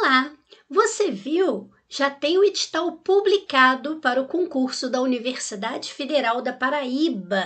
Olá! Você viu? Já tem o edital publicado para o concurso da Universidade Federal da Paraíba.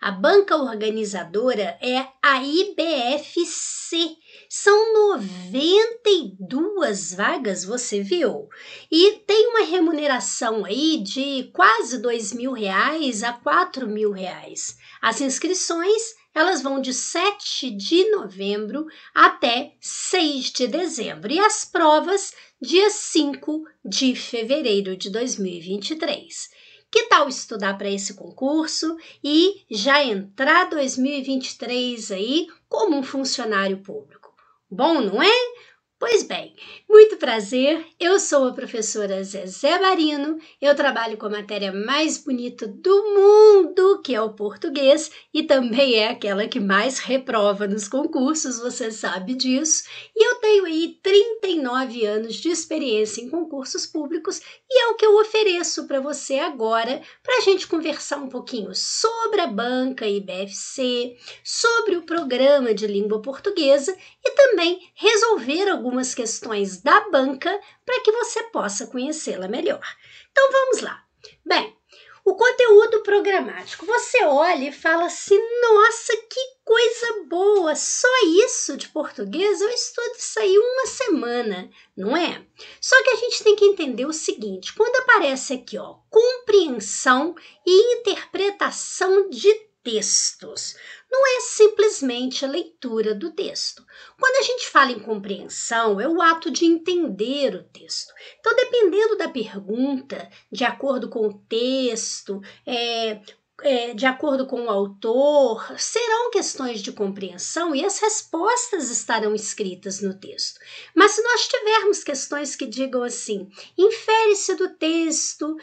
A banca organizadora é a IBFC. São 92 vagas, você viu? E tem uma remuneração aí de quase R$ 2.000 a R$ 4.000. As inscrições elas vão de 7 de novembro até 6 de dezembro e as provas dia 5 de fevereiro de 2023. Que tal estudar para esse concurso e já entrar 2023 aí como um funcionário público? Bom, não é? Pois bem, muito prazer, eu sou a professora Zezé Barino, eu trabalho com a matéria mais bonita do mundo, que é o português, e também é aquela que mais reprova nos concursos, você sabe disso, e eu tenho aí 39 anos de experiência em concursos públicos, e é o que eu ofereço para você agora, para a gente conversar um pouquinho sobre a banca IBFC, sobre o programa de língua portuguesa, e também resolver algumas questões da banca para que você possa conhecê-la melhor. Então vamos lá. Bem, o conteúdo programático, você olha e fala assim, nossa, que coisa boa, só isso de português? Eu estudo isso aí uma semana, não é? Só que a gente tem que entender o seguinte, quando aparece aqui, ó, compreensão e interpretação de textos, não é simplesmente a leitura do texto. Quando a gente fala em compreensão, é o ato de entender o texto. Então, dependendo da pergunta, de acordo com o texto, de acordo com o autor, serão questões de compreensão e as respostas estarão escritas no texto. Mas se nós tivermos questões que digam assim, infere-se do texto,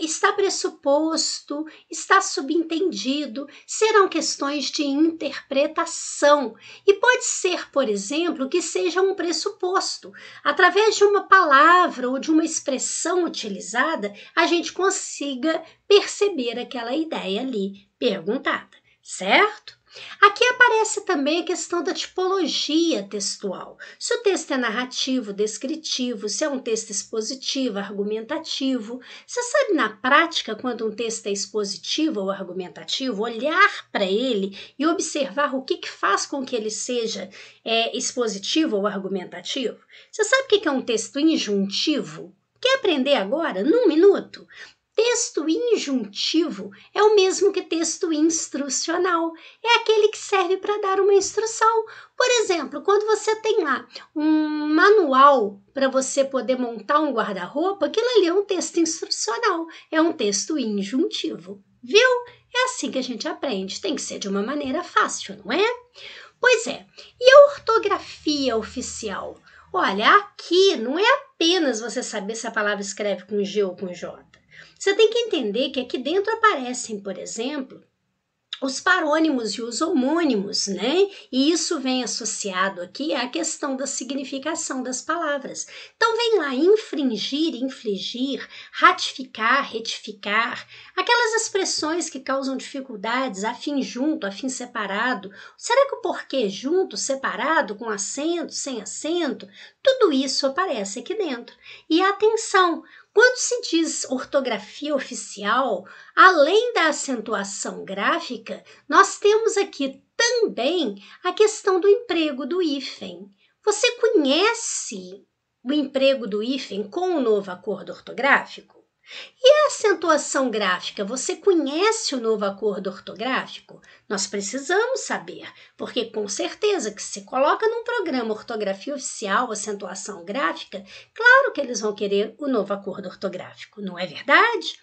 está pressuposto, está subentendido, serão questões de interpretação. E pode ser, por exemplo, que seja um pressuposto. Através de uma palavra ou de uma expressão utilizada, a gente consiga perceber aquela ideia ali perguntada, certo? Aqui aparece também a questão da tipologia textual. Se o texto é narrativo, descritivo, se é um texto expositivo, argumentativo. Você sabe na prática quando um texto é expositivo ou argumentativo, olhar para ele e observar o que faz com que ele seja expositivo ou argumentativo? Você sabe o que é um texto injuntivo? Quer aprender agora, num minuto? Texto injuntivo é o mesmo que texto instrucional. É aquele que serve para dar uma instrução. Por exemplo, quando você tem lá um manual para você poder montar um guarda-roupa, aquilo ali é um texto instrucional, é um texto injuntivo. Viu? É assim que a gente aprende. Tem que ser de uma maneira fácil, não é? Pois é. E a ortografia oficial? Olha, aqui não é apenas você saber se a palavra escreve com G ou com J. Você tem que entender que aqui dentro aparecem, por exemplo, os parônimos e os homônimos, né? E isso vem associado aqui à questão da significação das palavras. Então vem lá infringir, infligir, ratificar, retificar, aquelas expressões que causam dificuldades, afim junto, afim separado. Será que o porquê junto, separado, com acento, sem acento? Tudo isso aparece aqui dentro. E atenção! Quando se diz ortografia oficial, além da acentuação gráfica, nós temos aqui também a questão do emprego do hífen. Você conhece o emprego do hífen com o novo acordo ortográfico? E a acentuação gráfica, você conhece o novo acordo ortográfico? Nós precisamos saber, porque com certeza que se coloca num programa ortografia oficial, acentuação gráfica, claro que eles vão querer o novo acordo ortográfico, não é verdade?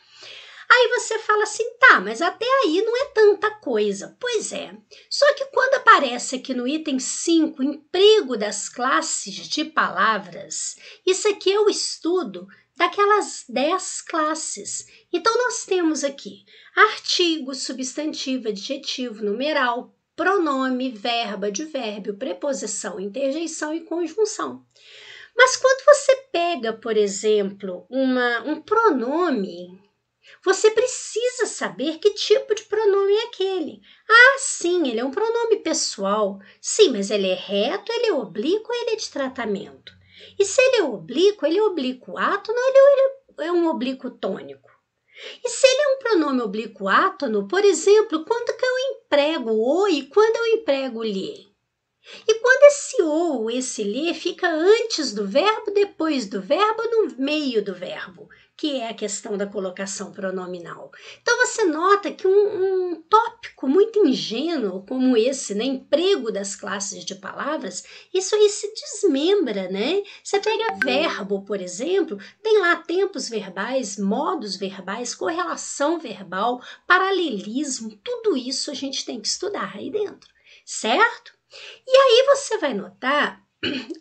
Aí você fala assim, tá, mas até aí não é tanta coisa. Pois é, só que quando aparece aqui no item 5, emprego das classes de palavras, isso aqui é o estudo daquelas 10 classes. Então, nós temos aqui artigo, substantivo, adjetivo, numeral, pronome, verbo, advérbio, preposição, interjeição e conjunção. Mas quando você pega, por exemplo, um pronome, você precisa saber que tipo de pronome é aquele. Ah, sim, ele é um pronome pessoal. Sim, mas ele é reto, ele é oblíquo ou ele é de tratamento? E se ele é oblíquo átono ou ele é um oblíquo tônico? E se ele é um pronome oblíquo átono, por exemplo, quando que eu emprego o e quando eu emprego lhe? E quando esse ou, esse lhe fica antes do verbo, depois do verbo, no meio do verbo, que é a questão da colocação pronominal. Então você nota que um tópico muito ingênuo como esse, né, emprego das classes de palavras, isso aí se desmembra, né? Você pega verbo, por exemplo, tem lá tempos verbais, modos verbais, correlação verbal, paralelismo, tudo isso a gente tem que estudar aí dentro, certo? E aí você vai notar,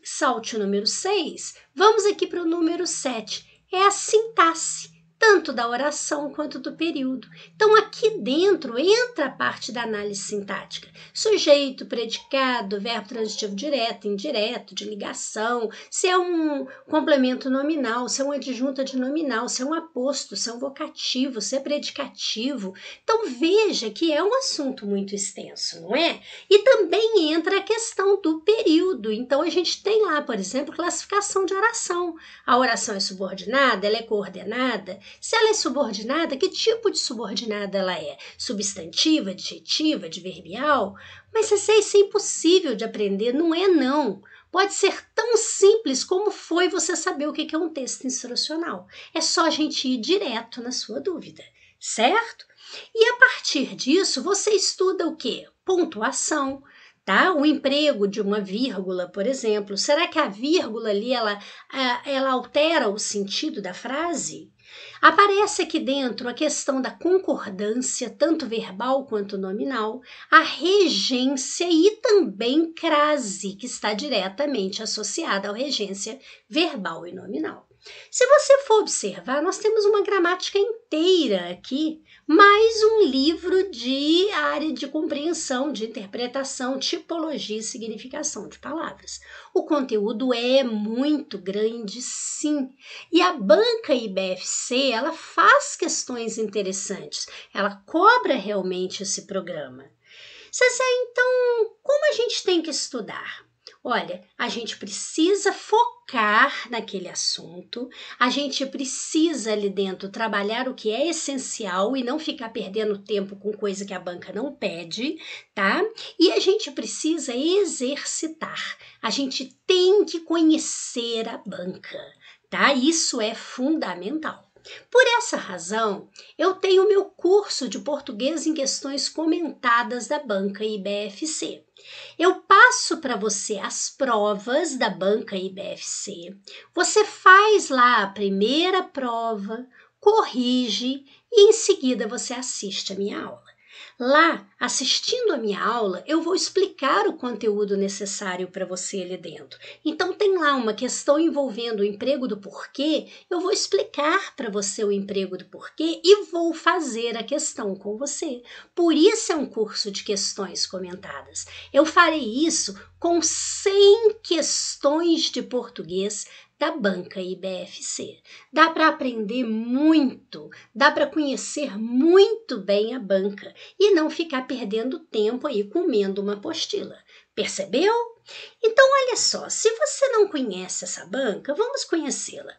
salte o número 6, vamos aqui para o número 7, é a sintaxe, tanto da oração quanto do período. Então aqui dentro entra a parte da análise sintática. Sujeito, predicado, verbo transitivo direto, indireto, de ligação, se é um complemento nominal, se é uma adjunta de nominal, se é um aposto, se é um vocativo, se é predicativo. Então veja que é um assunto muito extenso, não é? E também entra a questão do período. Então a gente tem lá, por exemplo, classificação de oração. A oração é subordinada, ela é coordenada. Se ela é subordinada, que tipo de subordinada ela é? Substantiva, adjetiva, adverbial? Mas isso é impossível de aprender, não é não. Pode ser tão simples como foi você saber o que é um texto instrucional. É só a gente ir direto na sua dúvida, certo? E a partir disso, você estuda o quê? Pontuação, tá? O emprego de uma vírgula, por exemplo. Será que a vírgula ali, ela altera o sentido da frase? Aparece aqui dentro a questão da concordância, tanto verbal quanto nominal, a regência e também crase, que está diretamente associada à regência verbal e nominal. Se você for observar, nós temos uma gramática inteira aqui, mais um livro de área de compreensão, de interpretação, tipologia e significação de palavras. O conteúdo é muito grande, sim. E a banca IBFC, ela faz questões interessantes. Ela cobra realmente esse programa. Cezé, então, como a gente tem que estudar? Olha, a gente precisa focar naquele assunto, a gente precisa ali dentro trabalhar o que é essencial e não ficar perdendo tempo com coisa que a banca não pede, tá? E a gente precisa exercitar, a gente tem que conhecer a banca, tá? Isso é fundamental. Por essa razão, eu tenho meu curso de português em questões comentadas da banca IBFC. Eu passo para você as provas da banca IBFC. Você faz lá a primeira prova, corrige e em seguida você assiste a minha aula. Lá, assistindo a minha aula, eu vou explicar o conteúdo necessário para você ali dentro. Então, tem lá uma questão envolvendo o emprego do porquê, eu vou explicar para você o emprego do porquê e vou fazer a questão com você. Por isso é um curso de questões comentadas. Eu farei isso com 100 questões de português da banca IBFC. Dá para aprender muito, dá para conhecer muito bem a banca e não ficar perdendo tempo aí comendo uma apostila. Percebeu? Então, olha só, se você não conhece essa banca, vamos conhecê-la.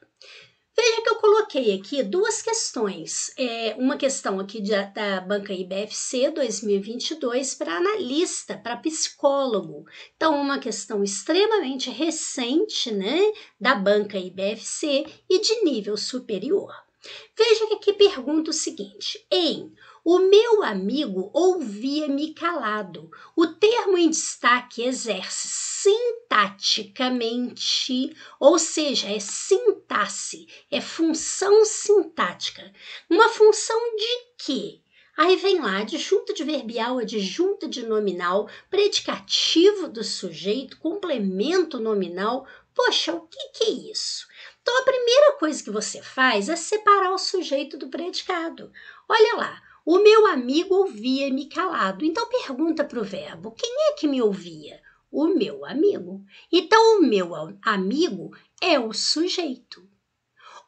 Veja que eu coloquei aqui duas questões. Uma questão aqui da banca IBFC 2022 para analista, para psicólogo. Então, uma questão extremamente recente, né, da banca IBFC e de nível superior. Veja que aqui pergunta o seguinte: o meu amigo ouvia-me calado. O termo em destaque exerce sintaticamente, ou seja, é sintaxe, é função sintática. Uma função de quê? Aí vem lá, adjunta adverbial, adjunta de nominal, predicativo do sujeito, complemento nominal. Poxa, o que é isso? Então, a primeira coisa que você faz é separar o sujeito do predicado. Olha lá, o meu amigo ouvia-me calado. Então, pergunta para o verbo, quem é que me ouvia? O meu amigo. Então, o meu amigo é o sujeito.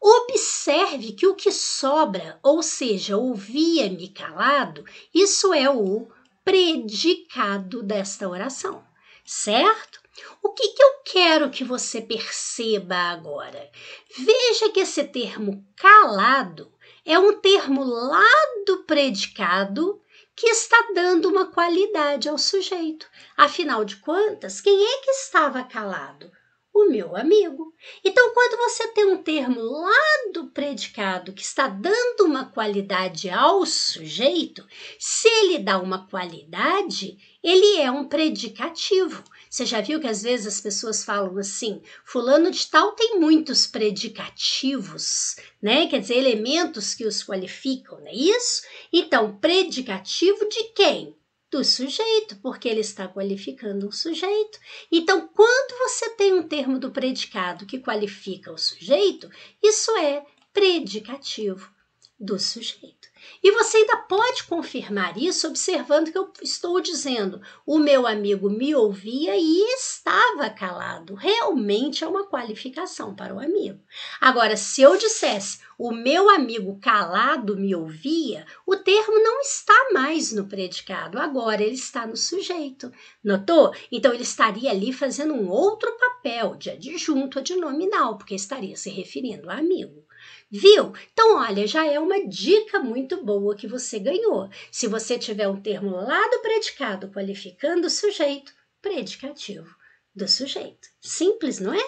Observe que o que sobra, ou seja, ouvia-me calado, isso é o predicado desta oração, certo? O que eu quero que você perceba agora? Veja que esse termo calado é um termo lá do predicado que está dando uma qualidade ao sujeito. Afinal de contas, quem é que estava calado? O meu amigo. Então, quando você tem um termo lá do predicado que está dando uma qualidade ao sujeito, se ele dá uma qualidade, ele é um predicativo. Você já viu que às vezes as pessoas falam assim, fulano de tal tem muitos predicativos, né? Quer dizer, elementos que os qualificam, não é isso? Então, predicativo de quem? Do sujeito, porque ele está qualificando um sujeito. Então, quando você tem um termo do predicado que qualifica o sujeito, isso é predicativo do sujeito. E você ainda pode confirmar isso observando que eu estou dizendo o meu amigo me ouvia e estava calado. Realmente é uma qualificação para o amigo. Agora, se eu dissesse o meu amigo calado me ouvia, o termo não está mais no predicado, agora ele está no sujeito. Notou? Então ele estaria ali fazendo um outro papel de adjunto adnominal, porque estaria se referindo a amigo. Viu? Então, olha, já é uma dica muito boa que você ganhou. Se você tiver um termo lá do predicado qualificando o sujeito, predicativo do sujeito. Simples, não é?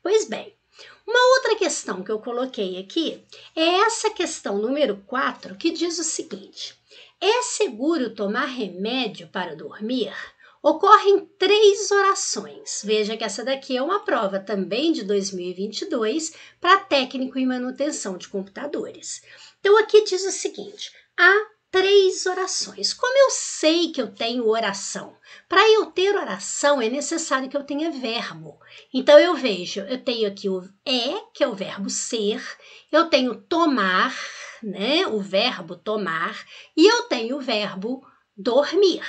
Pois bem, uma outra questão que eu coloquei aqui é essa questão número 4, que diz o seguinte: é seguro tomar remédio para dormir? Ocorrem 3 orações. Veja que essa daqui é uma prova também de 2022 para técnico em manutenção de computadores. Então, aqui diz o seguinte: há 3 orações. Como eu sei que eu tenho oração? Para eu ter oração, é necessário que eu tenha verbo. Então, eu vejo, eu tenho aqui o que é o verbo ser, eu tenho tomar, né, o verbo tomar, e eu tenho o verbo dormir.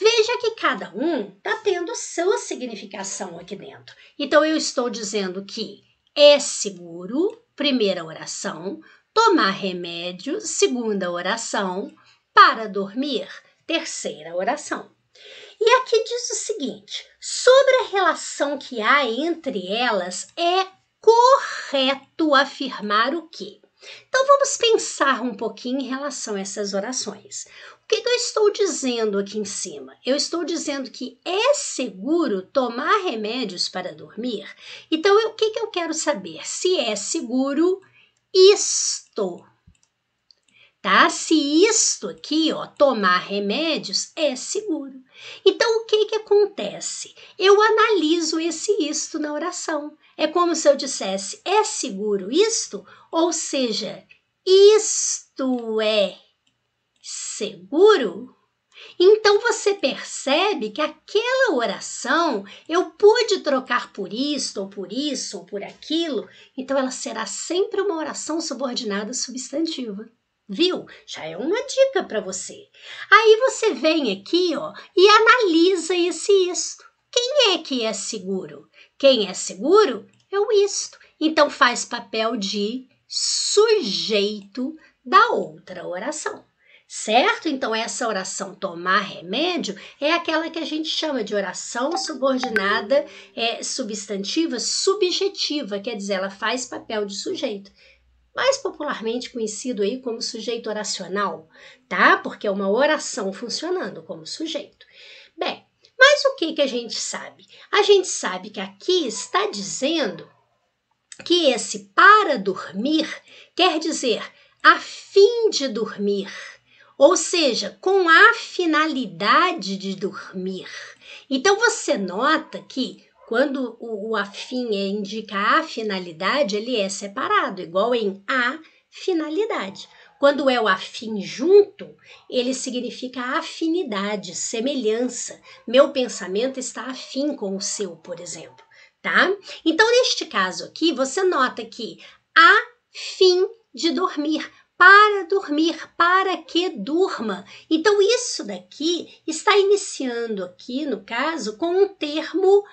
Veja que cada um está tendo sua significação aqui dentro. Então, eu estou dizendo que é seguro, primeira oração, tomar remédio, segunda oração, para dormir, terceira oração. E aqui diz o seguinte: sobre a relação que há entre elas, é correto afirmar o quê? Então, vamos pensar um pouquinho em relação a essas orações. O que eu estou dizendo aqui em cima? Eu estou dizendo que é seguro tomar remédios para dormir? Então, o que eu quero saber? Se é seguro isto, tá? Se isto aqui, ó, tomar remédios, é seguro. Então, o que acontece? Eu analiso esse isto na oração. É como se eu dissesse, é seguro isto? Ou seja, isto é seguro? Então, você percebe que aquela oração, eu pude trocar por isto, ou por isso, ou por aquilo, então ela será sempre uma oração subordinada substantiva. Viu? Já é uma dica para você. Aí você vem aqui, ó, e analisa esse isto. Quem é que é seguro? Quem é seguro é o isto. Então faz papel de sujeito da outra oração. Certo? Então essa oração tomar remédio é aquela que a gente chama de oração subordinada substantiva subjetiva, quer dizer, ela faz papel de sujeito. Mais popularmente conhecido aí como sujeito oracional, tá? Porque é uma oração funcionando como sujeito. Bem, mas o que a gente sabe? A gente sabe que aqui está dizendo que esse para dormir quer dizer a fim de dormir, ou seja, com a finalidade de dormir. Então você nota que quando o afim indica a finalidade, ele é separado, igual em a finalidade. Quando é o afim junto, ele significa afinidade, semelhança. Meu pensamento está afim com o seu, por exemplo, tá? Então, neste caso aqui, você nota que a fim de dormir, para que durma. Então, isso daqui está iniciando aqui, no caso, com um termo,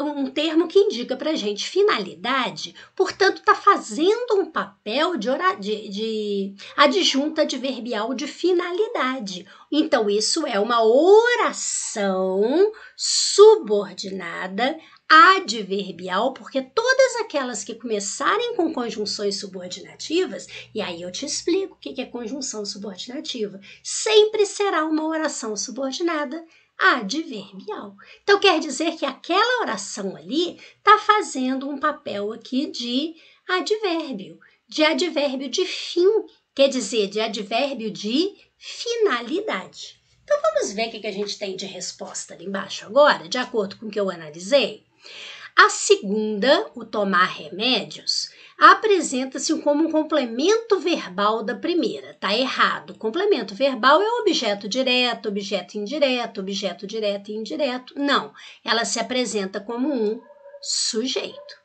um termo que indica para a gente finalidade, portanto, está fazendo um papel de adjunta adverbial de finalidade. Então, isso é uma oração subordinada adverbial, porque todas aquelas que começarem com conjunções subordinativas, e aí eu te explico o que é conjunção subordinativa, sempre será uma oração subordinada adverbial. Então, quer dizer que aquela oração ali está fazendo um papel aqui de advérbio de fim, quer dizer, de advérbio de finalidade. Então, vamos ver o que a gente tem de resposta ali embaixo agora, de acordo com o que eu analisei. A segunda, o tomar remédios, apresenta-se como um complemento verbal da primeira. Está errado. Complemento verbal é objeto direto, objeto indireto, objeto direto e indireto. Não, ela se apresenta como um sujeito.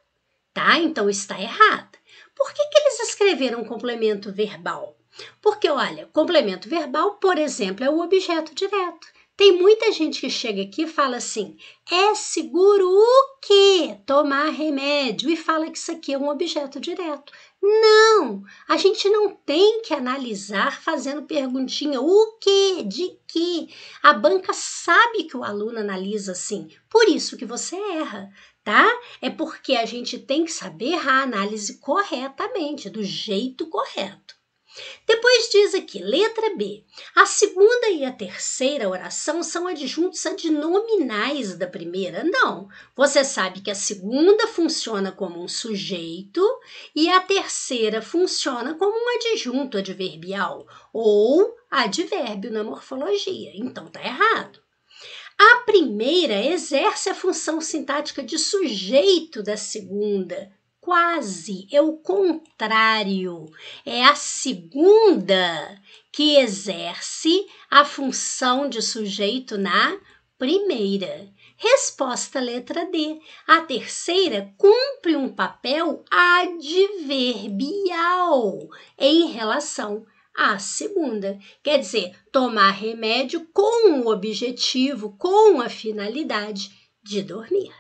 Tá? Então está errada. Por que eles escreveram complemento verbal? Porque, olha, complemento verbal, por exemplo, é o objeto direto. Tem muita gente que chega aqui e fala assim, é seguro o quê? Tomar remédio, e fala que isso aqui é um objeto direto. Não, a gente não tem que analisar fazendo perguntinha, o quê? De quê? A banca sabe que o aluno analisa assim, por isso que você erra, tá? É porque a gente tem que saber a análise corretamente, do jeito correto. Depois diz aqui, letra B, a segunda e a terceira oração são adjuntos adnominais da primeira? Não, você sabe que a segunda funciona como um sujeito e a terceira funciona como um adjunto adverbial ou advérbio na morfologia, então tá errado. A primeira exerce a função sintática de sujeito da segunda, quase, é o contrário, é a segunda que exerce a função de sujeito na primeira. Resposta letra D. A terceira cumpre um papel adverbial em relação à segunda. Quer dizer, tomar remédio com o objetivo, com a finalidade de dormir.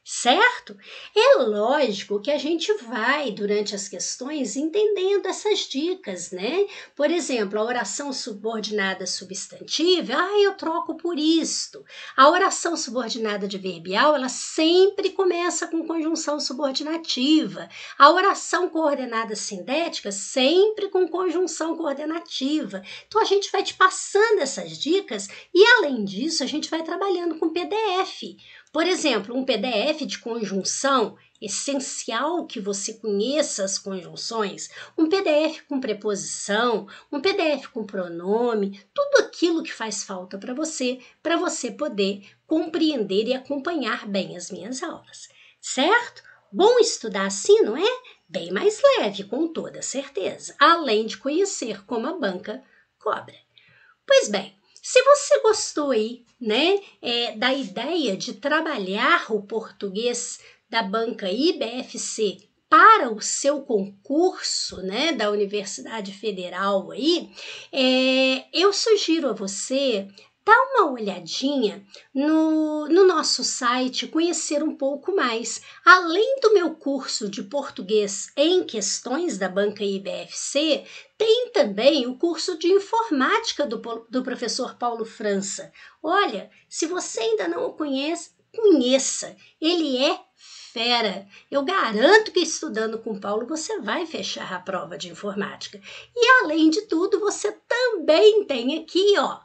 Certo? É lógico que a gente vai, durante as questões, entendendo essas dicas, né? Por exemplo, a oração subordinada substantiva, eu troco por isto. A oração subordinada adverbial, ela sempre começa com conjunção subordinativa. A oração coordenada sindética, sempre com conjunção coordenativa. Então, a gente vai te passando essas dicas e, além disso, a gente vai trabalhando com PDF. Por exemplo, um PDF de conjunção, essencial que você conheça as conjunções, um PDF com preposição, um PDF com pronome, tudo aquilo que faz falta para você poder compreender e acompanhar bem as minhas aulas, certo? Bom estudar assim, não é? Bem mais leve, com toda certeza, além de conhecer como a banca cobra. Pois bem, se você gostou aí, né, da ideia de trabalhar o português da banca IBFC para o seu concurso, né, da Universidade Federal aí, eu sugiro a você dar uma olhadinha no nosso site, conhecer um pouco mais. Além do meu curso de português em questões da banca IBFC, tem também o curso de informática do professor Paulo França. Olha, se você ainda não o conhece, conheça. Ele é fera. Eu garanto que estudando com Paulo você vai fechar a prova de informática. E além de tudo, você também tem aqui, ó,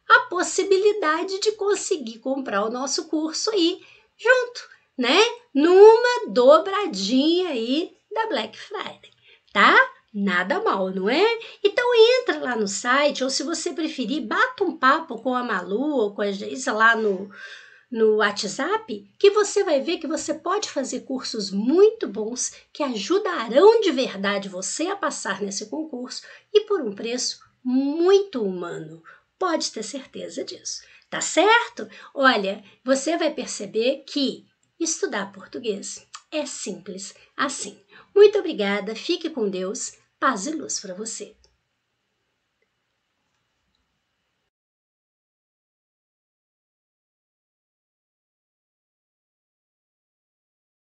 a possibilidade de conseguir comprar o nosso curso aí junto, né? Numa dobradinha aí da Black Friday, tá? Nada mal, não é? Então entra lá no site, ou se você preferir, bata um papo com a Malu ou com a Geisa lá no WhatsApp, que você vai ver que você pode fazer cursos muito bons que ajudarão de verdade você a passar nesse concurso e por um preço muito humano. Pode ter certeza disso, tá certo? Olha, você vai perceber que estudar português é simples assim. Muito obrigada, fique com Deus, paz e luz para você.